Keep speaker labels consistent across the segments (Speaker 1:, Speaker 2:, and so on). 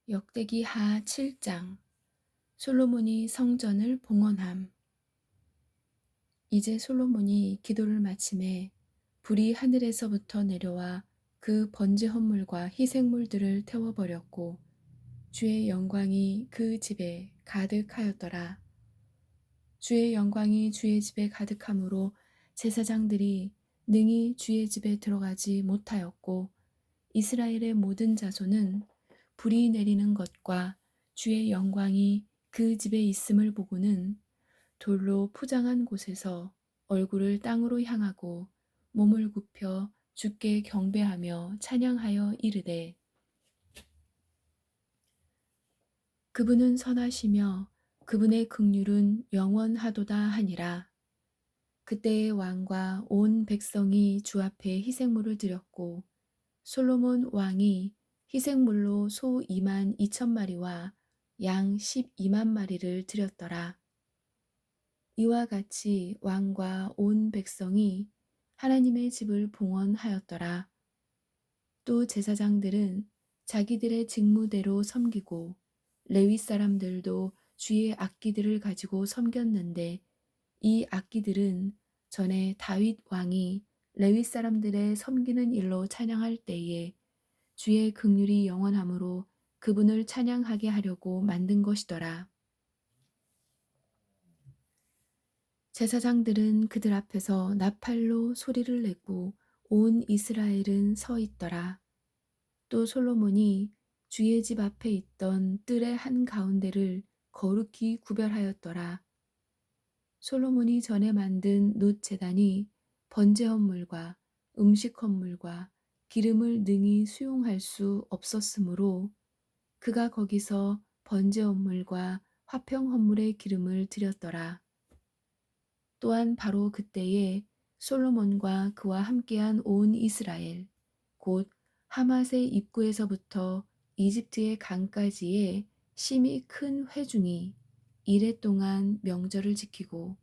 Speaker 1: 역대기하 7장. 솔로몬이 성전을 봉헌함. 이제 솔로몬이 기도를 마침에 불이 하늘에서부터 내려와 그 번제 헌물과 희생물들을 태워버렸고 주의 영광이 그 집에 가득하였더라. 주의 영광이 주의 집에 가득함으로 제사장들이 능히 주의 집에 들어가지 못하였고 이스라엘의 모든 자손은 불이 내리는 것과 주의 영광이 그 집에 있음을 보고는 돌로 포장한 곳에서 얼굴을 땅으로 향하고 몸을 굽혀 주께 경배하며 찬양하여 이르되 그분은 선하시며 그분의 긍휼은 영원하도다 하니라. 그때의 왕과 온 백성이 주 앞에 희생물을 드렸고 솔로몬 왕이 희생물로 소 2만 2천 마리와 양 12만 마리를 드렸더라. 이와 같이 왕과 온 백성이 하나님의 집을 봉헌하였더라. 또 제사장들은 자기들의 직무대로 섬기고 레위 사람들도 주의 악기들을 가지고 섬겼는데 이 악기들은 전에 다윗 왕이 레위 사람들의 섬기는 일로 찬양할 때에 주의 긍휼이 영원하므로 그분을 찬양하게 하려고 만든 것이더라. 제사장들은 그들 앞에서 나팔로 소리를 내고 온 이스라엘은 서 있더라. 또 솔로몬이 주의 집 앞에 있던 뜰의 한 가운데를 거룩히 구별하였더라. 솔로몬이 전에 만든 놋 제단이 번제 헌물과 음식 헌물과 기름을 능히 수용할 수 없었으므로 그가 거기서 번제 헌물과 화평 헌물의 기름을 드렸더라. 또한 바로 그때에 솔로몬과 그와 함께한 온 이스라엘 곧 하맛의 입구에서부터 이집트의 강까지의 심히 큰 회중이 이레 동안 명절을 지키고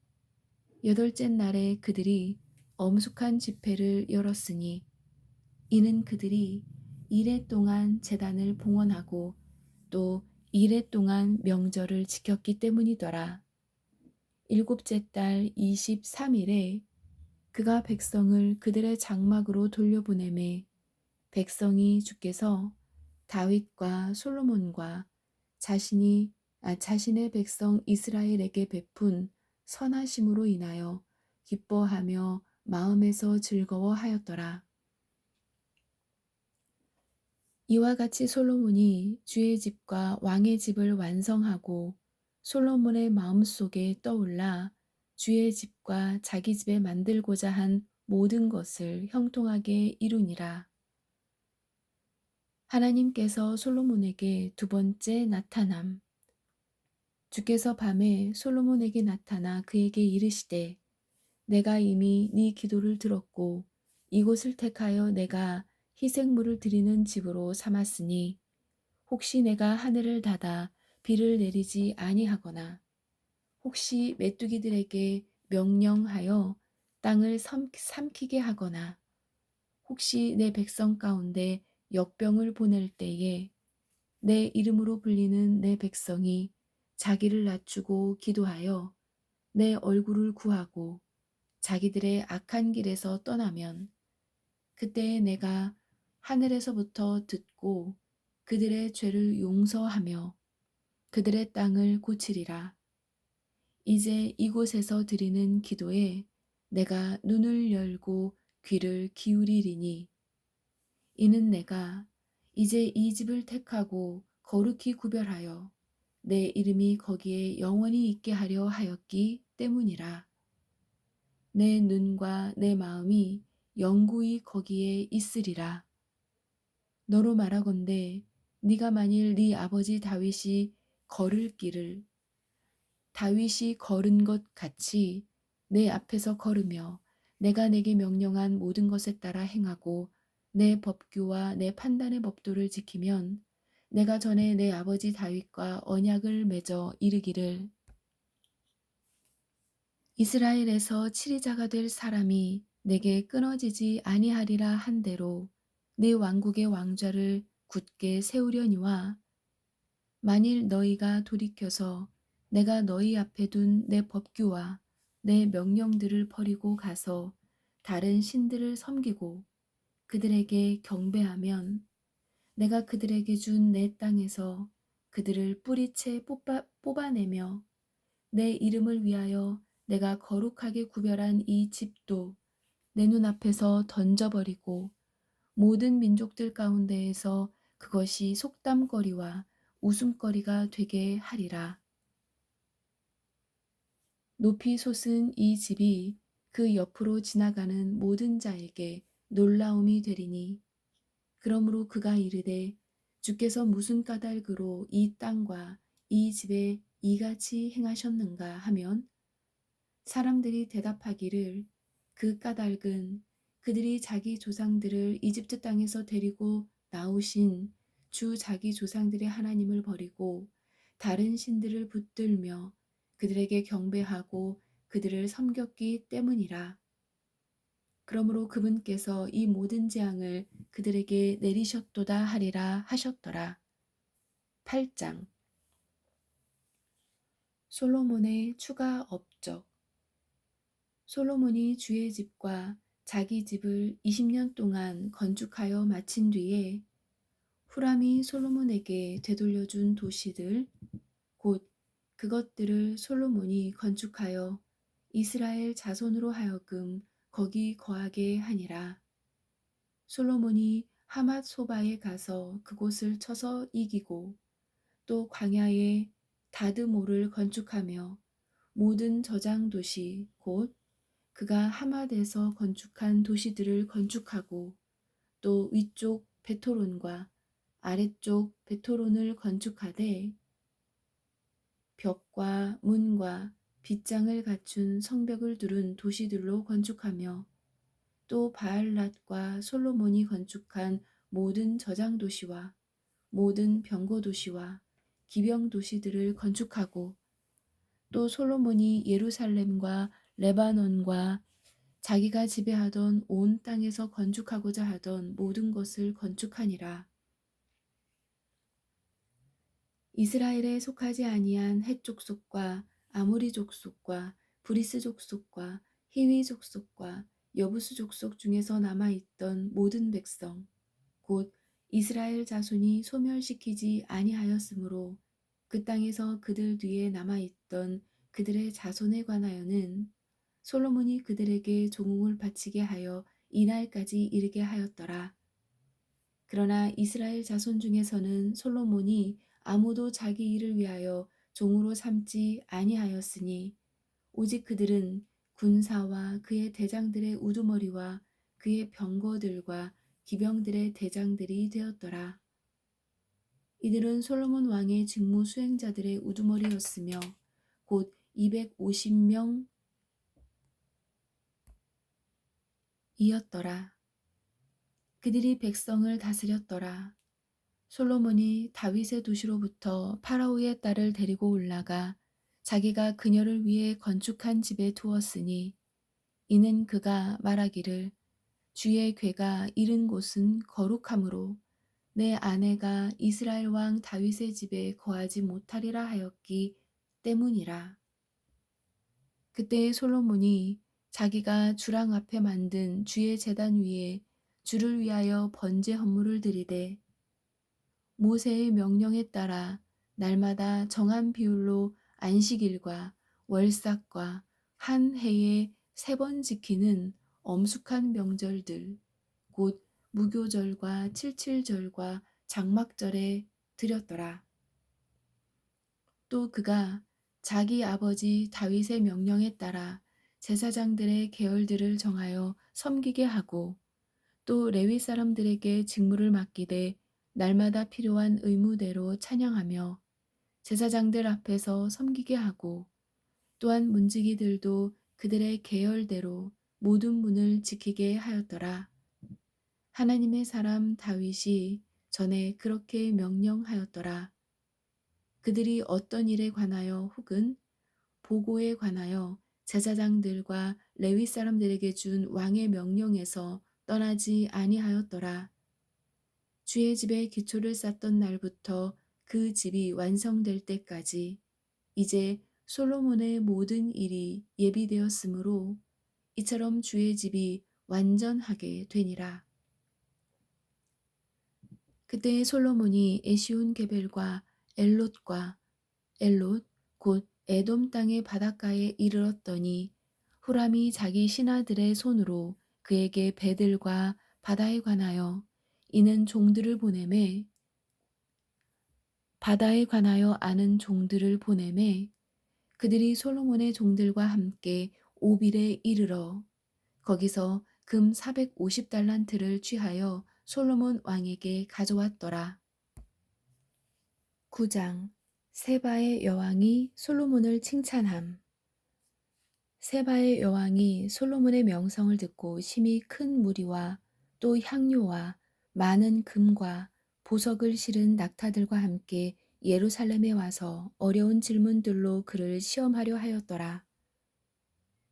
Speaker 1: 여덟째 날에 그들이 엄숙한 집회를 열었으니 이는 그들이 이레 동안 제단을 봉헌하고 또 이레 동안 명절을 지켰기 때문이더라. 일곱째 달 23일에 그가 백성을 그들의 장막으로 돌려보내매 백성이 주께서 다윗과 솔로몬과 자신의 백성 이스라엘에게 베푼 선하심으로 인하여 기뻐하며 마음에서 즐거워하였더라. 이와 같이 솔로몬이 주의 집과 왕의 집을 완성하고 솔로몬의 마음속에 떠올라 주의 집과 자기 집에 만들고자 한 모든 것을 형통하게 이루니라. 하나님께서 솔로몬에게 두 번째 나타남. 주께서 밤에 솔로몬에게 나타나 그에게 이르시되 내가 이미 네 기도를 들었고 이곳을 택하여 내가 희생물을 드리는 집으로 삼았으니 혹시 내가 하늘을 닫아 비를 내리지 아니하거나 혹시 메뚜기들에게 명령하여 땅을 삼키게 하거나 혹시 내 백성 가운데 역병을 보낼 때에 내 이름으로 불리는 내 백성이 자기를 낮추고 기도하여 내 얼굴을 구하고 자기들의 악한 길에서 떠나면 그때에 내가 하늘에서부터 듣고 그들의 죄를 용서하며 그들의 땅을 고치리라. 이제 이곳에서 드리는 기도에 내가 눈을 열고 귀를 기울이리니 이는 내가 이제 이 집을 택하고 거룩히 구별하여 내 이름이 거기에 영원히 있게 하려 하였기 때문이라. 내 눈과 내 마음이 영구히 거기에 있으리라. 너로 말하건대 네가 만일 네 아버지 다윗이 걸은 것 같이 내 앞에서 걸으며 내가 내게 명령한 모든 것에 따라 행하고 내 법규와 내 판단의 법도를 지키면 내가 전에 내 아버지 다윗과 언약을 맺어 이르기를 이스라엘에서 치리자가 될 사람이 내게 끊어지지 아니하리라 한 대로 네 왕국의 왕좌를 굳게 세우려니와 만일 너희가 돌이켜서 내가 너희 앞에 둔 내 법규와 내 명령들을 버리고 가서 다른 신들을 섬기고 그들에게 경배하면 내가 그들에게 준 내 땅에서 그들을 뿌리채 뽑아내며 내 이름을 위하여 내가 거룩하게 구별한 이 집도 내 눈앞에서 던져버리고 모든 민족들 가운데에서 그것이 속담거리와 웃음거리가 되게 하리라. 높이 솟은 이 집이 그 옆으로 지나가는 모든 자에게 놀라움이 되리니 그러므로 그가 이르되 주께서 무슨 까닭으로 이 땅과 이 집에 이같이 행하셨는가 하면 사람들이 대답하기를 그 까닭은 그들이 자기 조상들을 이집트 땅에서 데리고 나오신 주 자기 조상들의 하나님을 버리고 다른 신들을 붙들며 그들에게 경배하고 그들을 섬겼기 때문이라. 그러므로 그분께서 이 모든 재앙을 그들에게 내리셨도다 하리라 하셨더라. 8장 솔로몬의 추가 업적. 솔로몬이 주의 집과 자기 집을 20년 동안 건축하여 마친 뒤에 후람이 솔로몬에게 되돌려준 도시들 곧 그것들을 솔로몬이 건축하여 이스라엘 자손으로 하여금 거기 거하게 하니라. 솔로몬이 하맛 소바에 가서 그곳을 쳐서 이기고 또 광야에 다드모를 건축하며 모든 저장 도시 곧 그가 하맛에서 건축한 도시들을 건축하고 또 위쪽 베토론과 아래쪽 베토론을 건축하되 벽과 문과 빗장을 갖춘 성벽을 두른 도시들로 건축하며 또 바알랏과 솔로몬이 건축한 모든 저장 도시와 모든 병거 도시와 기병 도시들을 건축하고 또 솔로몬이 예루살렘과 레바논과 자기가 지배하던 온 땅에서 건축하고자 하던 모든 것을 건축하니라. 이스라엘에 속하지 아니한 헷 족속과 아모리 족속과 브리스 족속과 히위 족속과 여부수 족속 중에서 남아있던 모든 백성 곧 이스라엘 자손이 소멸시키지 아니하였으므로 그 땅에서 그들 뒤에 남아있던 그들의 자손에 관하여는 솔로몬이 그들에게 종응을 바치게 하여 이날까지 이르게 하였더라. 그러나 이스라엘 자손 중에서는 솔로몬이 아무도 자기 일을 위하여 종으로 삼지 아니하였으니 오직 그들은 군사와 그의 대장들의 우두머리와 그의 병거들과 기병들의 대장들이 되었더라. 이들은 솔로몬 왕의 직무 수행자들의 우두머리였으며 곧 250명이었더라. 그들이 백성을 다스렸더라. 솔로몬이 다윗의 도시로부터 파라오의 딸을 데리고 올라가 자기가 그녀를 위해 건축한 집에 두었으니 이는 그가 말하기를 주의 궤가 이른 곳은 거룩함으로 내 아내가 이스라엘 왕 다윗의 집에 거하지 못하리라 하였기 때문이라. 그때 솔로몬이 자기가 주랑 앞에 만든 주의 제단 위에 주를 위하여 번제 헌물을 드리되 모세의 명령에 따라 날마다 정한 비율로 안식일과 월삭과 한 해에 3번 지키는 엄숙한 명절들 곧 무교절과 칠칠절과 장막절에 드렸더라. 또 그가 자기 아버지 다윗의 명령에 따라 제사장들의 계열들을 정하여 섬기게 하고 또 레위 사람들에게 직무를 맡기되 날마다 필요한 의무대로 찬양하며 제사장들 앞에서 섬기게 하고 또한 문지기들도 그들의 계열대로 모든 문을 지키게 하였더라. 하나님의 사람 다윗이 전에 그렇게 명령하였더라. 그들이 어떤 일에 관하여 혹은 보고에 관하여 제사장들과 레위 사람들에게 준 왕의 명령에서 떠나지 아니하였더라. 주의 집에 기초를 쌓던 날부터 그 집이 완성될 때까지 이제 솔로몬의 모든 일이 예비되었으므로 이처럼 주의 집이 완전하게 되니라. 그때 솔로몬이 에시온 게벨과 엘롯과 엘롯 곧 에돔 땅의 바닷가에 이르렀더니 후람이 자기 신하들의 손으로 그에게 배들과 바다에 관하여 이는 종들을 보내매 바다에 관하여 아는 종들을 보내매 그들이 솔로몬의 종들과 함께 오빌에 이르러 거기서 금 450달란트를 취하여 솔로몬 왕에게 가져왔더라. 9장 세바의 여왕이 솔로몬을 칭찬함. 세바의 여왕이 솔로몬의 명성을 듣고 심히 큰 무리와 또 향료와 많은 금과 보석을 실은 낙타들과 함께 예루살렘에 와서 어려운 질문들로 그를 시험하려 하였더라.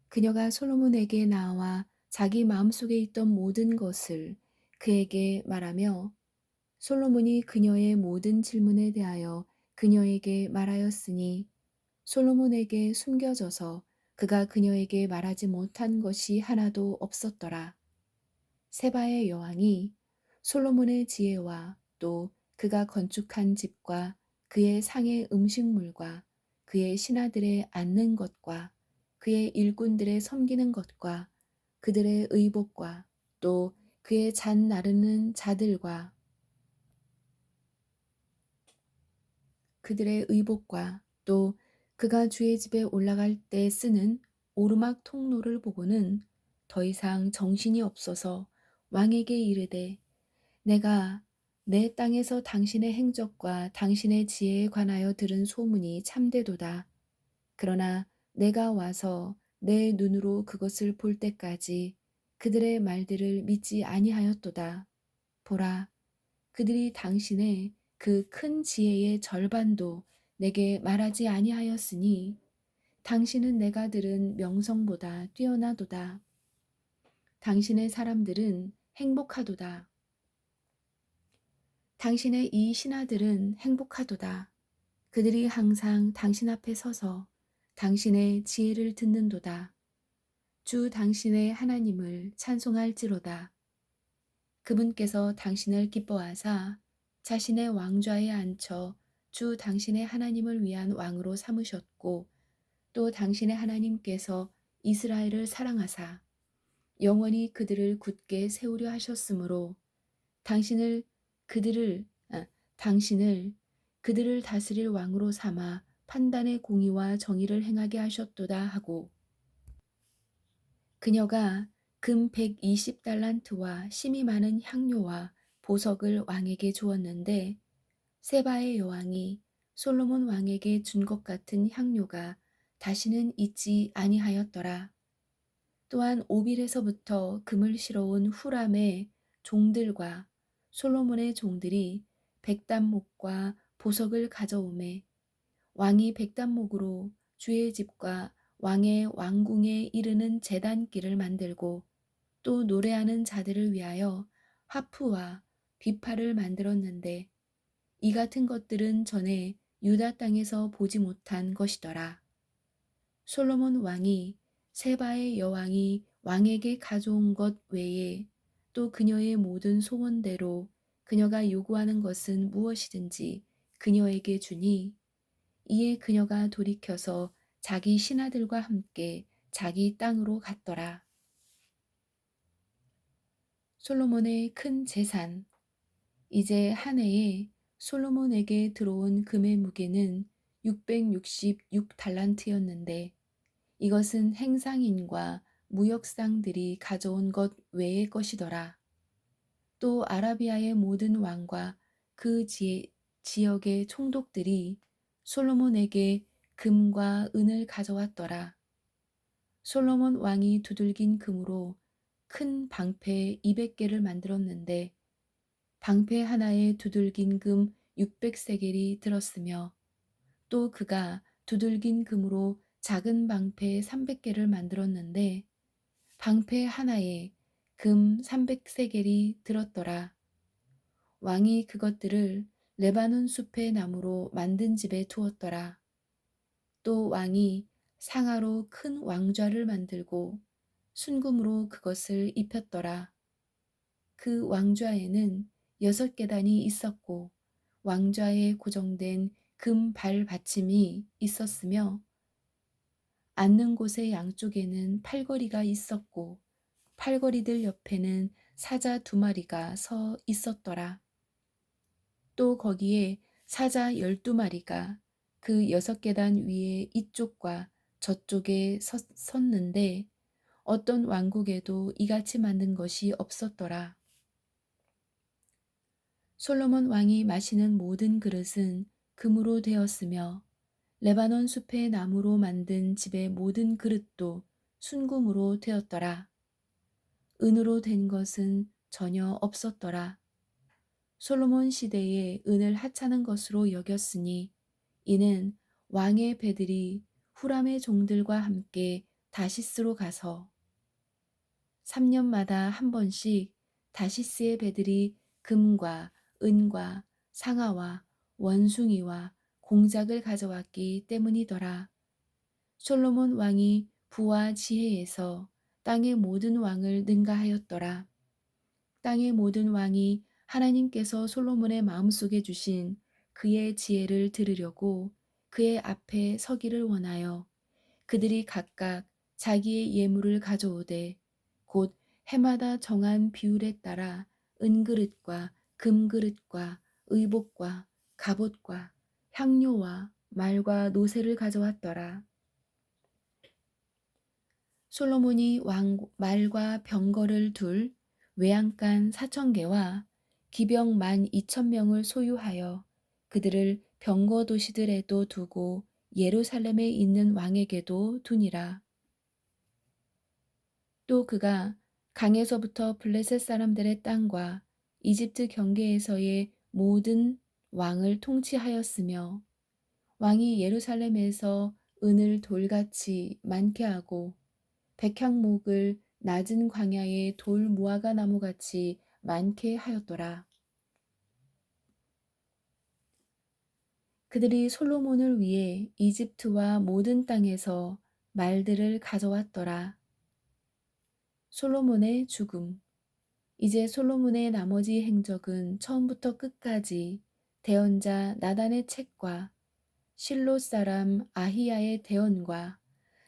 Speaker 1: 그녀가 솔로몬에게 나와 자기 마음속에 있던 모든 것을 그에게 말하며 솔로몬이 그녀의 모든 질문에 대하여 그녀에게 말하였으니 솔로몬에게 숨겨져서 그가 그녀에게 말하지 못한 것이 하나도 없었더라. 세바의 여왕이 솔로몬의 지혜와 또 그가 건축한 집과 그의 상의 음식물과 그의 신하들의 앉는 것과 그의 일꾼들의 섬기는 것과 그들의 의복과 또 그의 잔 나르는 자들과 그들의 의복과 또 그가 주의 집에 올라갈 때 쓰는 오르막 통로를 보고는 더 이상 정신이 없어서 왕에게 이르되 내가 내 땅에서 당신의 행적과 당신의 지혜에 관하여 들은 소문이 참되도다. 그러나 내가 와서 내 눈으로 그것을 볼 때까지 그들의 말들을 믿지 아니하였도다. 보라, 그들이 당신의 그 큰 지혜의 절반도 내게 말하지 아니하였으니 당신은 내가 들은 명성보다 뛰어나도다. 당신의 사람들은 행복하도다. 당신의 이 신하들은 행복하도다. 그들이 항상 당신 앞에 서서 당신의 지혜를 듣는도다. 주 당신의 하나님을 찬송할지로다. 그분께서 당신을 기뻐하사 자신의 왕좌에 앉혀 주 당신의 하나님을 위한 왕으로 삼으셨고 또 당신의 하나님께서 이스라엘을 사랑하사 영원히 그들을 굳게 세우려 하셨으므로 당신을 그들을 아, 당신을 그들을 다스릴 왕으로 삼아 판단의 공의와 정의를 행하게 하셨도다 하고 그녀가 금 120달란트와 심이 많은 향료와 보석을 왕에게 주었는데 세바의 여왕이 솔로몬 왕에게 준 것 같은 향료가 다시는 있지 아니하였더라. 또한 오빌에서부터 금을 실어온 후람의 종들과 솔로몬의 종들이 백단목과 보석을 가져오매 왕이 백단목으로 주의 집과 왕의 왕궁에 이르는 제단길을 만들고 또 노래하는 자들을 위하여 하프와 비파를 만들었는데 이 같은 것들은 전에 유다 땅에서 보지 못한 것이더라. 솔로몬 왕이 세바의 여왕이 왕에게 가져온 것 외에 또 그녀의 모든 소원대로 그녀가 요구하는 것은 무엇이든지 그녀에게 주니 이에 그녀가 돌이켜서 자기 신하들과 함께 자기 땅으로 갔더라. 솔로몬의 큰 재산. 이제 한 해에 솔로몬에게 들어온 금의 무게는 666달란트였는데 이것은 행상인과 무역상들이 가져온 것 외의 것이더라. 또 아라비아의 모든 왕과 그 지역의 총독들이 솔로몬에게 금과 은을 가져왔더라. 솔로몬 왕이 두들긴 금으로 큰 방패 200개를 만들었는데 방패 하나에 두들긴 금 600세겔이 들었으며 또 그가 두들긴 금으로 작은 방패 300개를 만들었는데 방패 하나에 금 300세겔이 들었더라. 왕이 그것들을 레바논 숲의 나무로 만든 집에 두었더라. 또 왕이 상아로 큰 왕좌를 만들고 순금으로 그것을 입혔더라. 그 왕좌에는 6계단이 있었고 왕좌에 고정된 금 발받침이 있었으며 앉는 곳의 양쪽에는 팔걸이가 있었고 팔걸이들 옆에는 사자 2마리가 서 있었더라. 또 거기에 사자 12마리가 그 6계단 위에 이쪽과 저쪽에 섰는데 어떤 왕국에도 이같이 만든 것이 없었더라. 솔로몬 왕이 마시는 모든 그릇은 금으로 되었으며 레바논 숲의 나무로 만든 집의 모든 그릇도 순금으로 되었더라. 은으로 된 것은 전혀 없었더라. 솔로몬 시대에 은을 하찮은 것으로 여겼으니 이는 왕의 배들이 후람의 종들과 함께 다시스로 가서 3년마다 한 번씩 다시스의 배들이 금과 은과 상아와 원숭이와 공작을 가져왔기 때문이더라. 솔로몬 왕이 부와 지혜에서 땅의 모든 왕을 능가하였더라. 땅의 모든 왕이 하나님께서 솔로몬의 마음속에 주신 그의 지혜를 들으려고 그의 앞에 서기를 원하여 그들이 각각 자기의 예물을 가져오되 곧 해마다 정한 비율에 따라 은그릇과 금그릇과 의복과 갑옷과 향료와 말과 노새를 가져왔더라. 솔로몬이 말과 병거를 둘 외양간 4,000개와 기병 12,000명을 소유하여 그들을 병거 도시들에도 두고 예루살렘에 있는 왕에게도 두니라. 또 그가 강에서부터 블레셋 사람들의 땅과 이집트 경계에서의 모든 왕을 통치하였으며 왕이 예루살렘에서 은을 돌같이 많게 하고 백향목을 낮은 광야의 돌 무화과 나무같이 많게 하였더라. 그들이 솔로몬을 위해 이집트와 모든 땅에서 말들을 가져왔더라. 솔로몬의 죽음. 이제 솔로몬의 나머지 행적은 처음부터 끝까지 대언자 나단의 책과 실로 사람 아히야의 대언과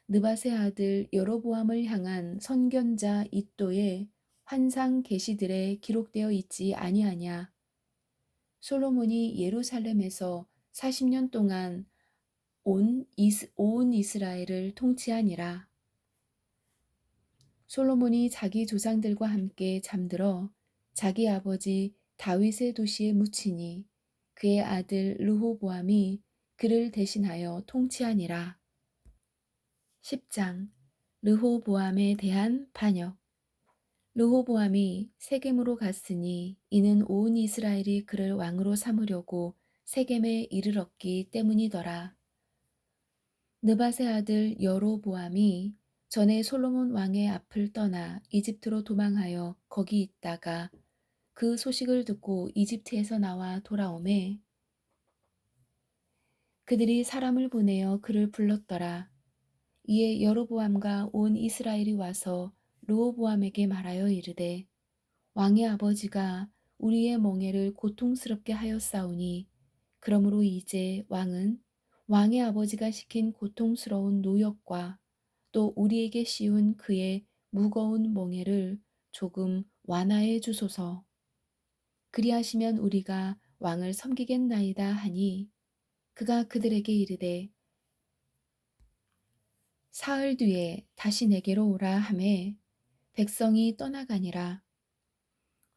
Speaker 1: 느밧의 아들 여로보암을 향한 선견자 이또의 환상 계시들에 기록되어 있지 아니하냐. 솔로몬이 예루살렘에서 40년 동안 온 이스라엘을 통치하니라. 솔로몬이 자기 조상들과 함께 잠들어 자기 아버지 다윗의 도시에 묻히니 그의 아들 르호보암이 그를 대신하여 통치하니라. 10장 르호보암에 대한 반역. 르호보암이 세겜으로 갔으니 이는 온 이스라엘이 그를 왕으로 삼으려고 세겜에 이르렀기 때문이더라. 느밧의 아들 여로보암이 전에 솔로몬 왕의 앞을 떠나 이집트로 도망하여 거기 있다가 그 소식을 듣고 이집트에서 나와 돌아오매 그들이 사람을 보내어 그를 불렀더라. 이에 여로보암과 온 이스라엘이 와서 르호보암에게 말하여 이르되 왕의 아버지가 우리의 멍에를 고통스럽게 하였사오니 그러므로 이제 왕은 왕의 아버지가 시킨 고통스러운 노역과 또 우리에게 씌운 그의 무거운 멍에를 조금 완화해 주소서. 그리하시면 우리가 왕을 섬기겠나이다 하니 그가 그들에게 이르되 사흘 뒤에 다시 내게로 오라 하매 백성이 떠나가니라.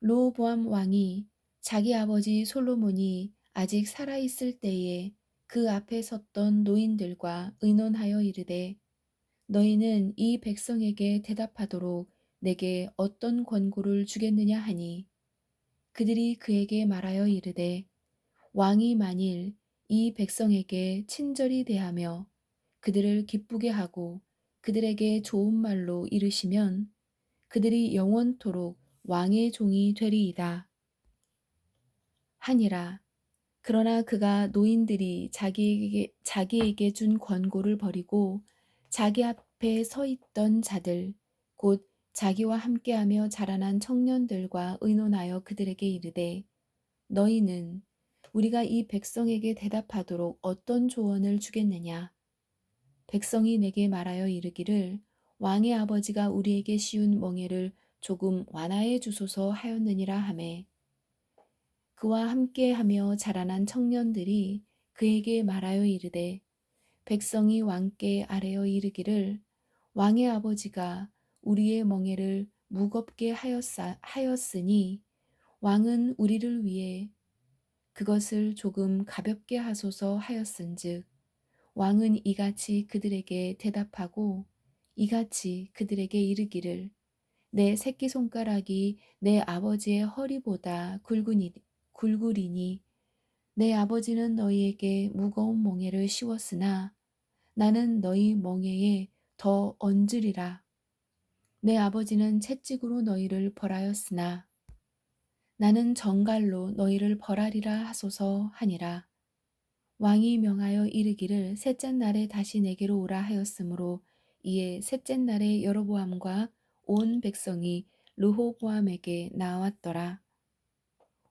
Speaker 1: 르호보암 왕이 자기 아버지 솔로몬이 아직 살아있을 때에 그 앞에 섰던 노인들과 의논하여 이르되 너희는 이 백성에게 대답하도록 내게 어떤 권고를 주겠느냐 하니 그들이 그에게 말하여 이르되 왕이 만일 이 백성에게 친절히 대하며 그들을 기쁘게 하고 그들에게 좋은 말로 이르시면 그들이 영원토록 왕의 종이 되리이다 하니라. 그러나 그가 노인들이 자기에게 준 권고를 버리고 자기 앞에 서 있던 자들, 곧 자기와 함께하며 자라난 청년들과 의논하여 그들에게 이르되, 너희는 우리가 이 백성에게 대답하도록 어떤 조언을 주겠느냐? 백성이 내게 말하여 이르기를, 왕의 아버지가 우리에게 씌운 멍에를 조금 완화해 주소서 하였느니라 하매, 그와 함께하며 자라난 청년들이 그에게 말하여 이르되, 백성이 왕께 아뢰어 이르기를, 왕의 아버지가 우리의 멍에를 무겁게 하였으니 왕은 우리를 위해 그것을 조금 가볍게 하소서 하였은즉, 왕은 이같이 그들에게 대답하고 이같이 그들에게 이르기를, 내 새끼손가락이 내 아버지의 허리보다 굵으리니 내 아버지는 너희에게 무거운 멍에를 씌웠으나 나는 너희 멍에에 더 얹으리라. 내 아버지는 채찍으로 너희를 벌하였으나 나는 정갈로 너희를 벌하리라 하소서 하니라. 왕이 명하여 이르기를 셋째 날에 다시 내게로 오라 하였으므로 이에 셋째 날에 여로보암과 온 백성이 르호보암에게 나왔더라.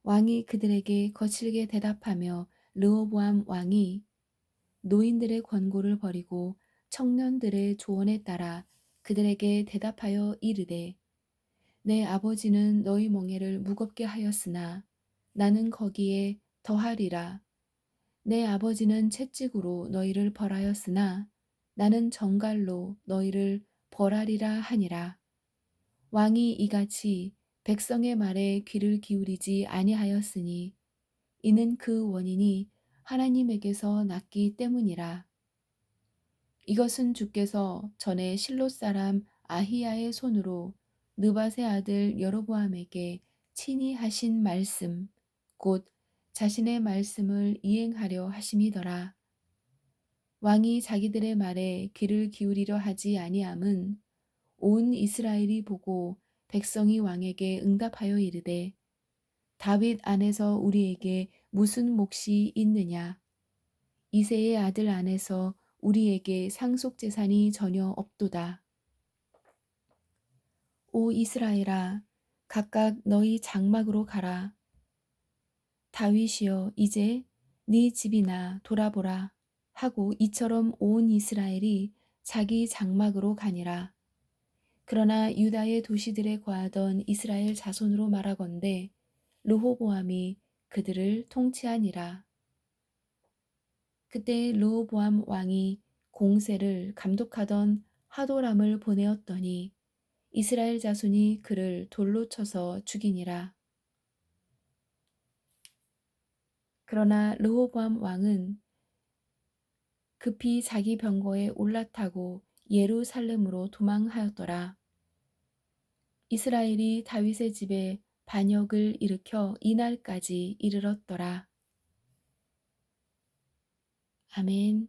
Speaker 1: 왕이 그들에게 거칠게 대답하며 르호보암 왕이 노인들의 권고를 버리고 청년들의 조언에 따라 그들에게 대답하여 이르되, 내 아버지는 너희 멍에를 무겁게 하였으나 나는 거기에 더하리라. 내 아버지는 채찍으로 너희를 벌하였으나 나는 정갈로 너희를 벌하리라 하니라. 왕이 이같이 백성의 말에 귀를 기울이지 아니하였으니 이는 그 원인이 하나님에게서 났기 때문이라. 이것은 주께서 전에 실로 사람 아히야의 손으로 느밧의 아들 여로보암에게 친히 하신 말씀, 곧 자신의 말씀을 이행하려 하심이더라. 왕이 자기들의 말에 귀를 기울이려 하지 아니함은 온 이스라엘이 보고 백성이 왕에게 응답하여 이르되, 다윗 안에서 우리에게 무슨 몫이 있느냐? 이새의 아들 안에서 우리에게 상속 재산이 전혀 없도다. 오 이스라엘아, 각각 너희 장막으로 가라. 다윗이여, 이제 네 집이나 돌아보라 하고 이처럼 온 이스라엘이 자기 장막으로 가니라. 그러나 유다의 도시들에 거하던 이스라엘 자손으로 말하건대 르호보암이 그들을 통치하니라. 그때 르호보암 왕이 공세를 감독하던 하도람을 보내었더니 이스라엘 자손이 그를 돌로 쳐서 죽이니라. 그러나 르호보암 왕은 급히 자기 병거에 올라타고 예루살렘으로 도망하였더라. 이스라엘이 다윗의 집에 반역을 일으켜 이날까지 이르렀더라. 아멘.